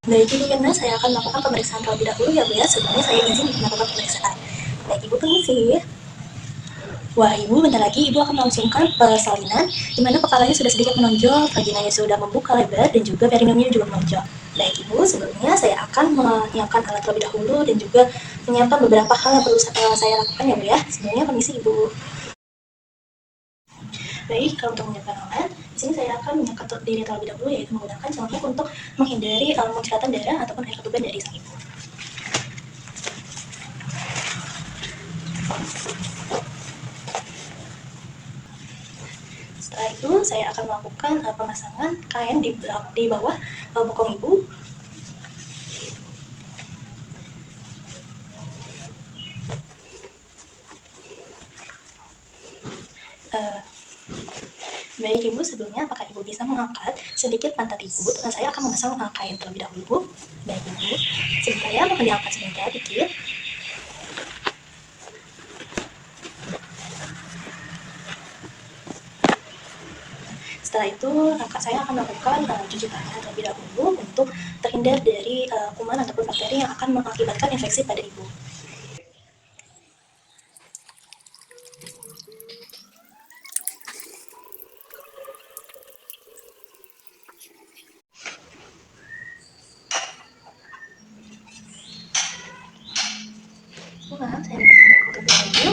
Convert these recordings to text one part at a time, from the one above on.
Baik Ibu Yana, saya akan melakukan pemeriksaan terlebih dahulu ya Bu ya. Sebelumnya saya izin untuk melakukan pemeriksaan. Baik Ibu, permisi. Wah Ibu, bentar lagi Ibu akan melangsungkan persalinan, di mana kepalanya sudah sedikit menonjol, vaginanya sudah membuka lebar, dan juga perineumnya juga menonjol. Baik Ibu, sebelumnya saya akan menyiapkan alat terlebih dahulu dan juga menyiapkan beberapa hal yang perlu saya lakukan ya Bu ya. Sebelumnya permisi Ibu. Baik, kalau untuk menyiapkan alat, di sini saya akan menyiapkan diri terlebih dahulu, yaitu menggunakan celana untuk menghindari muncratan darah ataupun air ketuban dari sang ibu. Setelah itu saya akan melakukan pemasangan kain di bawah bokong ibu. Uh, Baik Ibu, sebelumnya apakah Ibu bisa mengangkat sedikit pantat Ibu? Saya akan memasang kain terlebih dahulu. Baik Ibu, sebentar ya, mohon diangkat sebentar dikit. Setelah itu, saya akan melakukan cuci tangan terlebih dahulu untuk terhindar dari kuman ataupun bakteri yang akan mengakibatkan infeksi pada Ibu. Maaf, saya minta tanda untuk Ibu.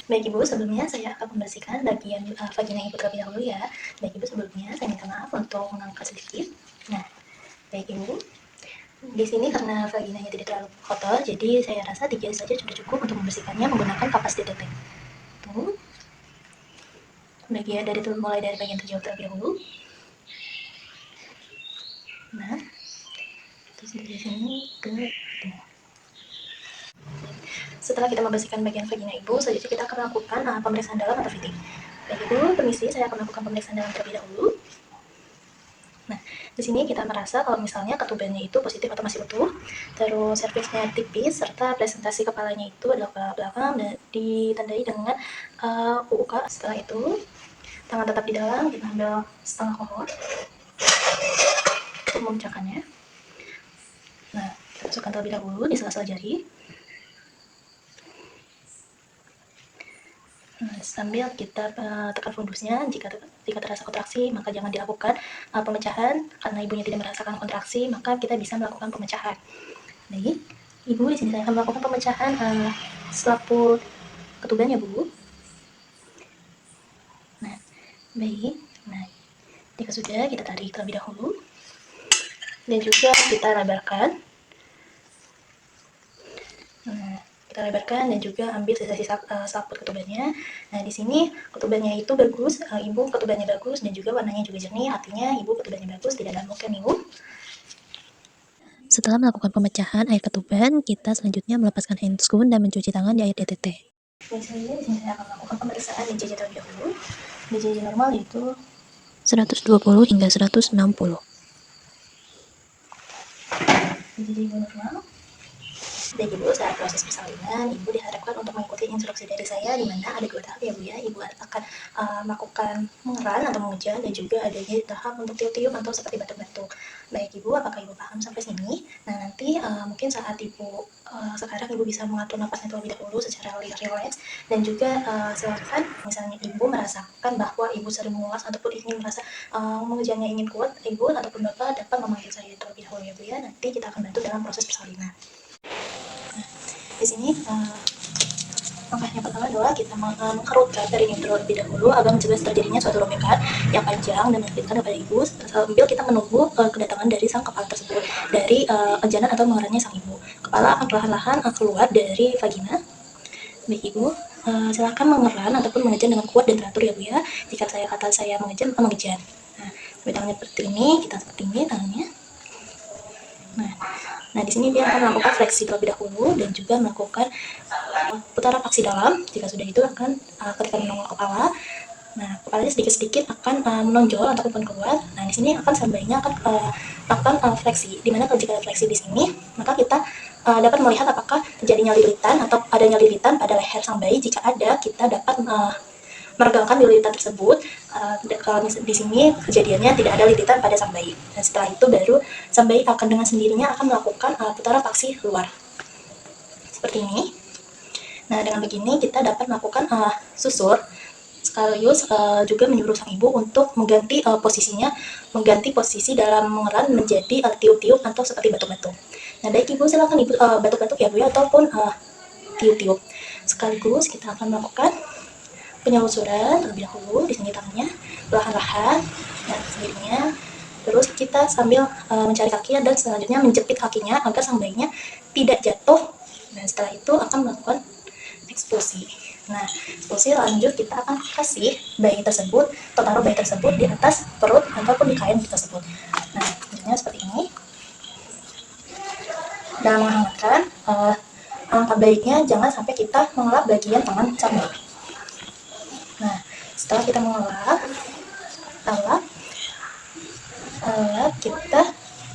Baik Ibu, sebelumnya saya akan membersihkan bagian vagina Ibu terlebih dahulu ya. Baik Ibu, sebelumnya saya minta maaf untuk mengangkat sedikit. Nah, baik Ibu, di sini karena vaginanya tidak terlalu kotor, jadi saya rasa 3 saja sudah cukup untuk membersihkannya menggunakan kapas detetek. Tuh, bagian mulai dari bagian terjauh terlebih dahulu. Nah, terus dari sini ke tengah. Setelah kita membersihkan bagian vagina Ibu, selanjutnya kita akan melakukan pemeriksaan dalam atau fitting. Baik Ibu, permisi, saya akan melakukan pemeriksaan dalam terlebih dahulu. Nah, di sini kita merasa kalau misalnya ketubannya itu positif atau masih utuh, terus serviksnya tipis, serta presentasi kepalanya itu adalah ke belakang dan ditandai dengan UUK. Setelah itu, tangan tetap di dalam, kita ambil setengah kohor untuk memecahkannya. Nah, kita masukkan terlebih dahulu di sela-sela jari. Nah, sambil kita tekan fundusnya, jika terasa kontraksi, maka jangan dilakukan pemecahan. Karena ibunya tidak merasakan kontraksi, maka kita bisa melakukan pemecahan. Baik, Ibu, di sini saya akan melakukan pemecahan selaput ketuban ya, Bu. Nah, baik. Nah, jika sudah, kita tarik terlebih dahulu. Dan juga kita lebarkan kita lebarkan dan juga ambil sisa-sisa selaput ketubannya. Nah, di sini ketubannya itu bagus, ibu ketubannya bagus dan juga warnanya juga jernih, artinya ibu ketubannya bagus, tidak ada mungkin ibu. Setelah melakukan pemecahan air ketuban, kita selanjutnya melepaskan handscoon dan mencuci tangan di air DTT. Misalnya di sini saya akan melakukan pemeriksaan DJJ terlebih dahulu. DJJ normal yaitu 120 hingga 160. DJJ normal. Baik ibu, saat proses persalinan, ibu diharapkan untuk mengikuti instruksi dari saya, di mana ada 2 tahap ya bu ya. Ibu akan melakukan mengeran atau mengejan dan juga adanya tahap untuk tiup-tiup atau seperti batuk-batuk. Baik ibu, apakah ibu paham sampai sini? Nah nanti mungkin saat ibu sekarang ibu bisa mengatur napasnya terlebih dahulu secara rileks, dan juga silakan misalnya ibu merasakan bahwa ibu sering mengulas ataupun ingin merasa mengejannya ingin kuat, ibu ataupun bapak dapat memanggil saya terlebih dahulu ya bu ya. Nanti kita akan bantu dalam proses persalinan. Di sini langkah yang pertama adalah kita mengkerutkan dari neutral terlebih dahulu agar mencegah terjadinya suatu robekan yang panjang dan menyulitkan kepada ibu sambil kita menunggu kedatangan dari sang kepala tersebut dari kejanan atau mengerannya sang ibu. Kepala akan perlahan-lahan keluar dari vagina. Baik ibu, silakan mengeran ataupun mengejan dengan kuat dan teratur ya bu ya. Jika saya kata saya mengejan, mengejan. Nah, tangannya seperti ini, kita seperti ini tangannya. Nah, di sini dia akan melakukan fleksi terlebih dahulu dan juga melakukan putaran aksi dalam. Jika sudah itu akan ketika menongol kepala, nah kepalanya sedikit-sedikit akan menonjol ataupun keluar. Nah, di sini akan sambainya akan melakukan fleksi. Dimana jika fleksi di sini, maka kita dapat melihat apakah terjadinya lilitan atau adanya lilitan pada leher sang bayi. Jika ada, kita dapat meregangkan lilitan tersebut. Kalau di sini kejadiannya tidak ada lilitan pada sang bayi. Dan setelah itu baru sang bayi akan dengan sendirinya akan melakukan putaran paksi keluar seperti ini. Nah, dengan begini kita dapat melakukan susur sekaligus juga menyuruh sang ibu untuk mengganti posisinya, mengganti posisi dalam mengeran menjadi tiup-tiup atau seperti batuk-batuk. Nah, baik ibu, silakan ibu batuk-batuk ya bu ya, ataupun tiup-tiup. Sekaligus kita akan melakukan penyelusuran terlebih dahulu di sini tangannya perlahan-lahan dan sendirinya. Terus kita sambil mencari kakinya dan selanjutnya menjepit kakinya agar sang bayinya tidak jatuh. Dan setelah itu akan melakukan eksplosi. Nah, eksplosi lanjut kita akan kasih bayi tersebut atau taruh bayi tersebut di atas perut ataupun di kain tersebut. Nah, selanjutnya seperti ini. Dalam menghangatkan, alangkah baiknya jangan sampai kita mengelap bagian tangan sang bayi. Nah, setelah kita mengelap kita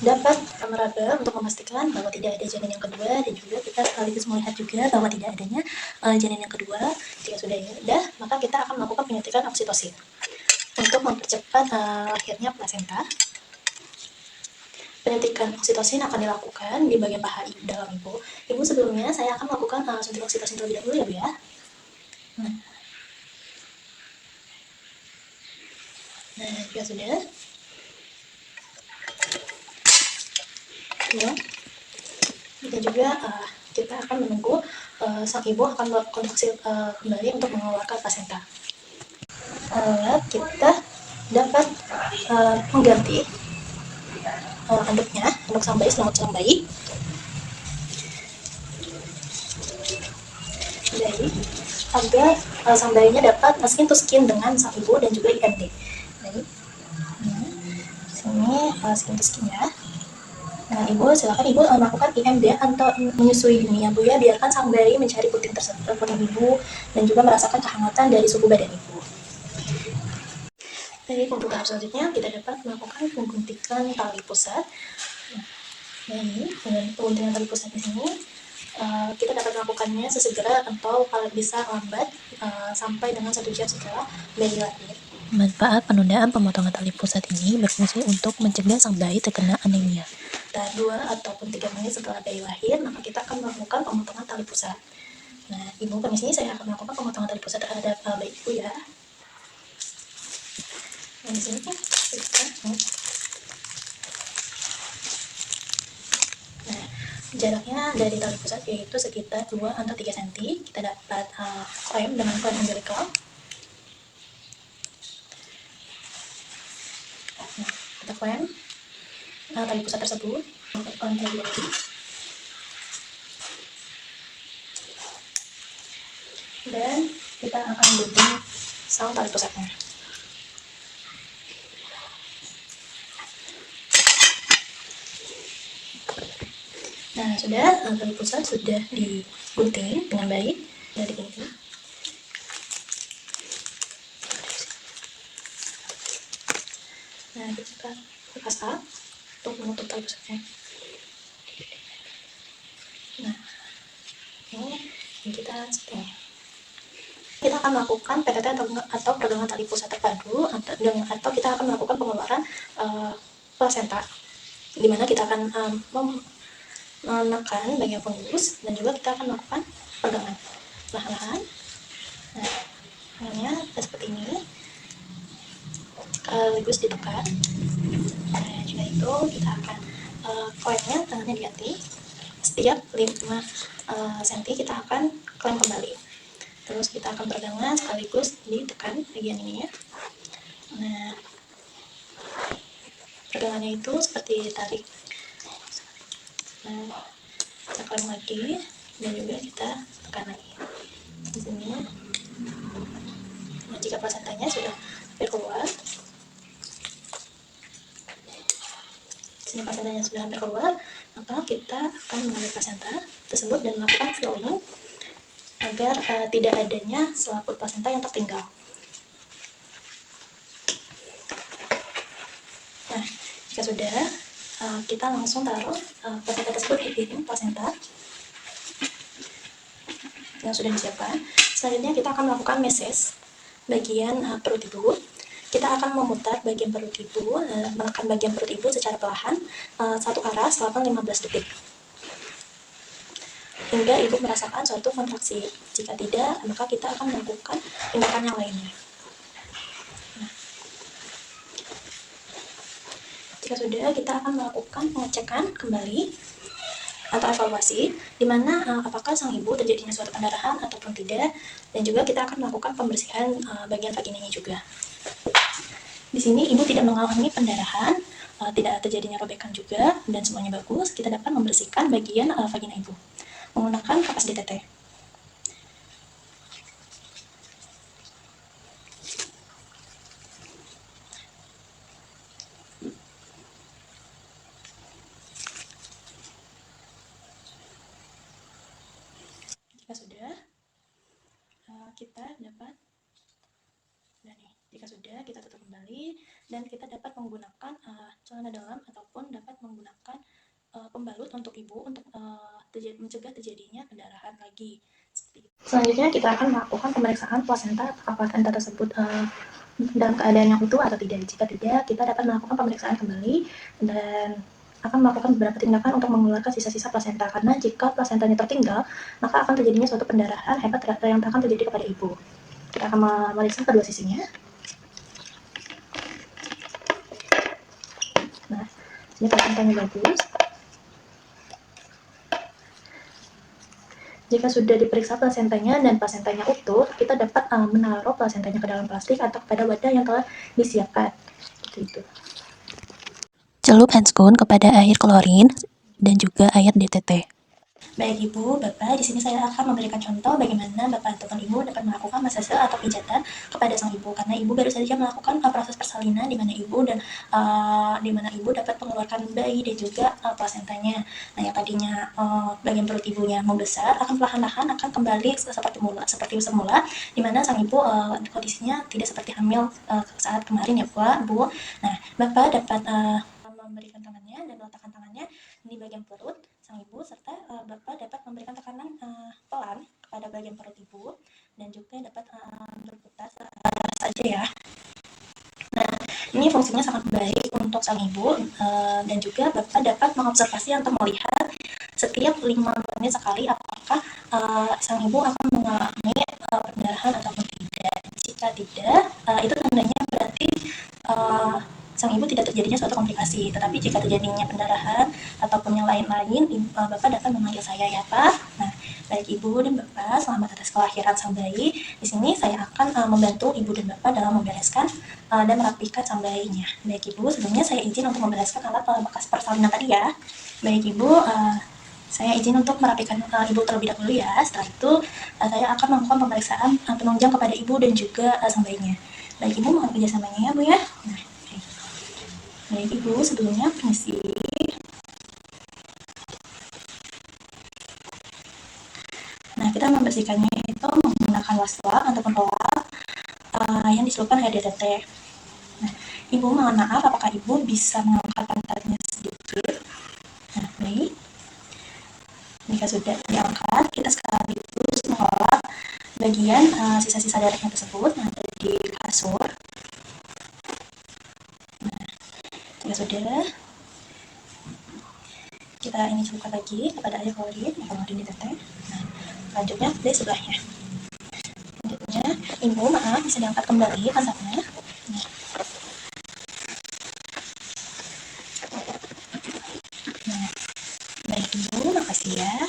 dapat meraba untuk memastikan bahwa tidak ada janin yang kedua, dan juga kita sekaligus melihat juga bahwa tidak adanya janin yang kedua. Jika sudah ada, maka kita akan melakukan penyuntikan oksitosin untuk mempercepat lahirnya plasenta. Penyuntikan oksitosin akan dilakukan di bagian paha dalam ibu. Ibu, sebelumnya saya akan melakukan suntik oksitosin terlebih dahulu ya bu ya. Nah, jika sudah, ya, dan juga kita akan menunggu sang ibu akan berkontraksi kembali untuk mengeluarkan plasenta. Kita dapat mengganti anduknya, anduk sang bayi, selimut sang bayi. Jadi, agar sang bayinya dapat skin to skin dengan sang ibu dan juga IMD. Jadi, sini skin to skin ya. Nah, ibu, silakan ibu melakukan IMD atau menyusui dini ya bu ya. Biarkan sang bayi mencari puting tersebut, puting ibu, dan juga merasakan kehangatan dari suhu badan ibu. Jadi untuk tahap selanjutnya kita dapat melakukan pengguntikan tali pusat. Nah, ini dengan pengguntikan tali pusat di sini kita dapat melakukannya sesegera atau kalau bisa lambat sampai dengan 1 jam setelah bayi lahir. Manfaat penundaan pemotongan tali pusat ini berfungsi untuk mencegah sang bayi terkena anemia. Dan 2 ataupun 3 menit setelah bayi lahir, maka kita akan melakukan pemotongan tali pusat. Nah, ibu, permisi, saya akan melakukan pemotongan tali pusat terhadap bayi ibu ya. Nah, di sini kan nah, jaraknya dari tali pusat yaitu sekitar 2 atau 3 cm. Kita dapat klem dengan klem umbilical. Nah, kita klem tali pusat tersebut. Klem terlebih dahulu. dan kita akan gunting sang tali pusatnya. Nah, sudah, tali pusat sudah digunting dengan baik, sudah digunting. Nah, kita pasang untuk menutup tali pusatnya. Nah, ini kita setting. Kita akan melakukan PTT atau pergelangan tali pusat terpadu, atau kita akan melakukan pengeluaran plasenta, di mana kita akan menekan bagian fundus dan juga kita akan melakukan pegangan perlahan-lahan. Nah, tangannya seperti ini, sekaligus ditekan. Nah, jika itu kita akan koinnya tangannya diganti. Setiap 5 cm kita akan klaim kembali. Terus kita akan pegangan sekaligus ditekan bagian ini ya. Nah, pegangannya itu seperti tarik. Nah, kita klaim lagi dan juga kita tekan lagi di sini. Nah, jika plasentanya sudah hampir keluar, sini plasentanya sudah hampir keluar, maka kita akan mengambil plasenta tersebut dan melakukan filling agar tidak adanya selaput plasenta yang tertinggal. Nah, jika sudah, kita langsung taruh plasenta tersebut di piring plasenta yang sudah disiapkan. Selanjutnya kita akan melakukan meses bagian perut ibu. Kita akan memutar bagian perut ibu, menekan bagian perut ibu secara perlahan, satu arah selama 15 detik. Hingga ibu merasakan suatu kontraksi. Jika tidak, maka kita akan melakukan tindakan yang lainnya. Nah, jika sudah, kita akan melakukan pengecekan kembali atau evaluasi, di mana apakah sang ibu terjadinya suatu pendarahan ataupun tidak, dan juga kita akan melakukan pembersihan bagian vaginanya juga. Di sini ibu tidak mengalami pendarahan, tidak terjadinya robekan juga, dan semuanya bagus. Kita dapat membersihkan bagian vagina ibu menggunakan kapas DTT. Jika sudah, kita dapat, dan nih, jika sudah kita tutup kembali dan kita dapat menggunakan celana dalam ataupun dapat menggunakan pembalut untuk ibu untuk mencegah terjadinya pendarahan lagi. Selanjutnya kita akan melakukan pemeriksaan plasenta, apakah plasenta tersebut dalam keadaan yang utuh atau tidak. Jika tidak, kita dapat melakukan pemeriksaan kembali dan akan melakukan beberapa tindakan untuk mengeluarkan sisa-sisa plasenta, karena jika plasentanya tertinggal, maka akan terjadinya suatu pendarahan hebat yang akan terjadi kepada ibu. Kita akan memeriksa kedua sisinya. Nah, ini plasentanya bagus. Jika sudah diperiksa plasentanya dan plasentanya utuh, kita dapat menaruh plasentanya ke dalam plastik atau pada wadah yang telah disiapkan. Gitu. Celup handscoon kepada air klorin dan juga air DTT. Baik Ibu, Bapak, di sini saya akan memberikan contoh bagaimana Bapak ataupun Ibu dapat melakukan masase atau pijatan kepada sang ibu, karena Ibu baru saja melakukan proses persalinan di mana Ibu dapat mengeluarkan bayi dan juga plasentanya. Nah, yang tadinya bagian perut ibunya membesar akan perlahan-lahan akan kembali seperti semula, di mana sang ibu kondisinya tidak seperti hamil saat kemarin ya Bu. Nah, Bapak dapat memberikan tangannya dan meletakkan tangannya di bagian perut sang ibu, serta Bapak dapat memberikan tekanan pelan kepada bagian perut ibu dan juga dapat berputar saja ya. Nah, ini fungsinya sangat baik untuk sang ibu dan juga Bapak dapat mengobservasi atau melihat setiap 5 menit sekali apakah sang ibu akan mengalami pendarahan ataupun tidak. Jika tidak, itu tandanya berarti sang ibu tidak terjadinya suatu komplikasi. Tetapi jika terjadinya pendarahan ataupun yang lain-lain, Bapak dapat memanggil saya ya Pak. Nah, baik Ibu dan Bapak, selamat atas kelahiran sang bayi. Di sini saya akan membantu Ibu dan Bapak dalam membereskan dan merapikan sang bayinya. Baik Ibu, sebelumnya saya izin untuk membereskan alat bekas persalinan tadi ya. Baik Ibu, Saya izin untuk merapikan ibu terlebih dahulu ya. Setelah itu saya akan melakukan pemeriksaan penunjang kepada ibu dan juga sang bayinya. Baik ibu, mohon kerjasamanya ya bu ya. Nah, oke. Baik ibu, sebelumnya permisi. Nah, kita membersihkannya itu menggunakan waswak ataupun roll yang diselupkan air DTT. Nah, ibu mohon maaf, apakah ibu bisa mengangkat pantatnya sedikit? Nah, baik. Jika sudah diangkat, kita sekaligus mengolah bagian sisa-sisa darahnya tersebut yang ada di kasur. Nah, jika sudah, kita ini celupkan lagi kepada air klorin yang kemudian ditetes. Nah, selanjutnya di sebelahnya. Selanjutnya, ibu maaf bisa diangkat kembali pantatnya. Nah, baik ibu, makasih ya.